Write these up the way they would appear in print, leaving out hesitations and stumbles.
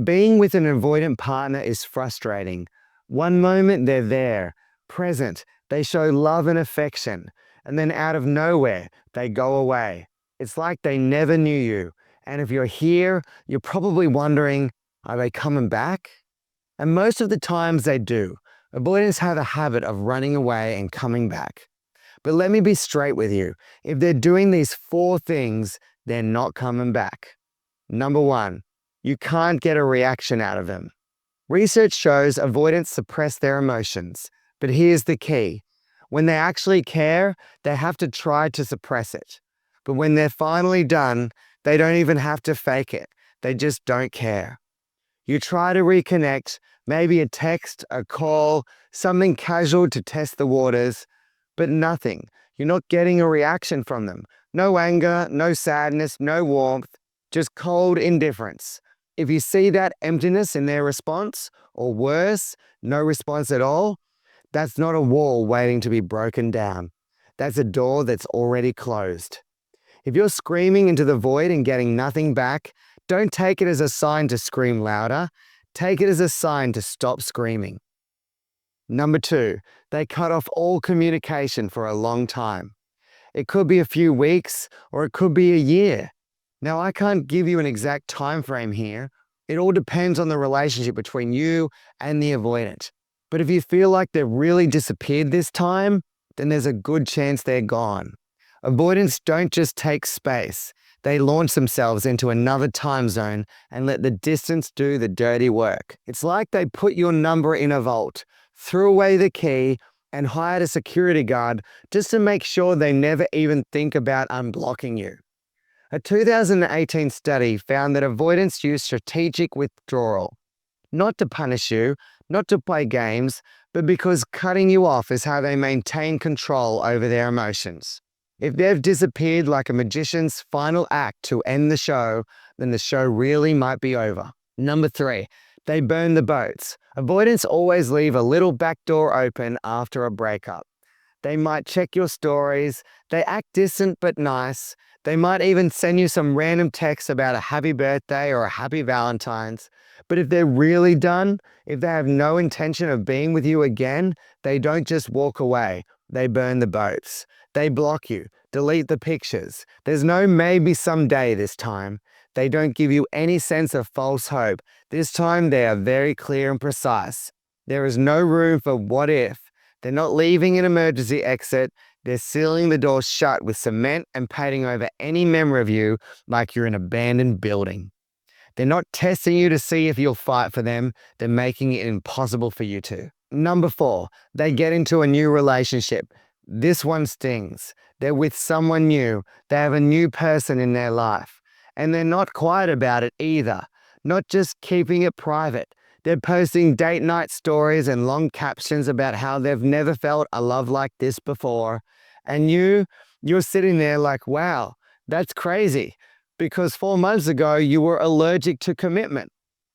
Being with an avoidant partner is frustrating. One moment they're there, present, they show love and affection, and then out of nowhere, they go away. It's like they never knew you. And if you're here, you're probably wondering, are they coming back? And most of the times they do. Avoidants have a habit of running away and coming back. But let me be straight with you. If they're doing these four things, they're not coming back. Number one, you can't get a reaction out of them. Research shows avoidants suppress their emotions, but here's the key. When they actually care, they have to try to suppress it. But when they're finally done, they don't even have to fake it. They just don't care. You try to reconnect, maybe a text, a call, something casual to test the waters, but nothing. You're not getting a reaction from them. No anger, no sadness, no warmth, just cold indifference. If you see that emptiness in their response, or worse, no response at all, that's not a wall waiting to be broken down. That's a door that's already closed. If you're screaming into the void and getting nothing back, don't take it as a sign to scream louder. Take it as a sign to stop screaming. Number two, they cut off all communication for a long time. It could be a few weeks or it could be a year. Now, I can't give you an exact time frame here. It all depends on the relationship between you and the avoidant. But if you feel like they've really disappeared this time, then there's a good chance they're gone. Avoidants don't just take space. They launch themselves into another time zone and let the distance do the dirty work. It's like they put your number in a vault, threw away the key, and hired a security guard just to make sure they never even think about unblocking you. A 2018 study found that avoidants use strategic withdrawal, not to punish you, not to play games, but because cutting you off is how they maintain control over their emotions. If they've disappeared like a magician's final act to end the show, then the show really might be over. Number three, they burn the boats. Avoidants always leave a little back door open after a breakup. They might check your stories, they act distant but nice, they might even send you some random text about a happy birthday or a happy Valentine's. But if they're really done, if they have no intention of being with you again, they don't just walk away, they burn the boats. They block you, delete the pictures. There's no maybe someday this time. They don't give you any sense of false hope. This time they are very clear and precise. There is no room for what if. They're not leaving an emergency exit. They're sealing the door shut with cement and painting over any memory of you like you're an abandoned building. They're not testing you to see if you'll fight for them. They're making it impossible for you to. Number four, they get into a new relationship. This one stings. They're with someone new. They have a new person in their life. And they're not quiet about it either. Not just keeping it private. They're posting date night stories and long captions about how they've never felt a love like this before. And you're sitting there like, wow, that's crazy. Because 4 months ago, you were allergic to commitment.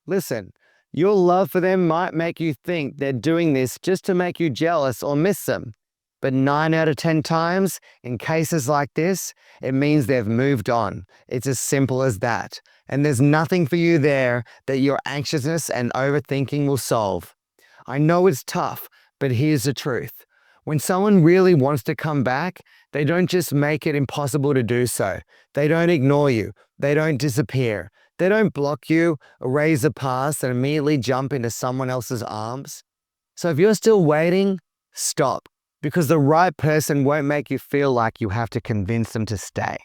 Listen, your love for them might make you think they're doing this just to make you jealous or miss them. But 9 out of 10 times, in cases like this, it means they've moved on. It's as simple as that. And there's nothing for you there that your anxiousness and overthinking will solve. I know it's tough, but here's the truth. When someone really wants to come back, they don't just make it impossible to do so. They don't ignore you. They don't disappear. They don't block you, erase the past, and immediately jump into someone else's arms. So if you're still waiting, stop. Because the right person won't make you feel like you have to convince them to stay.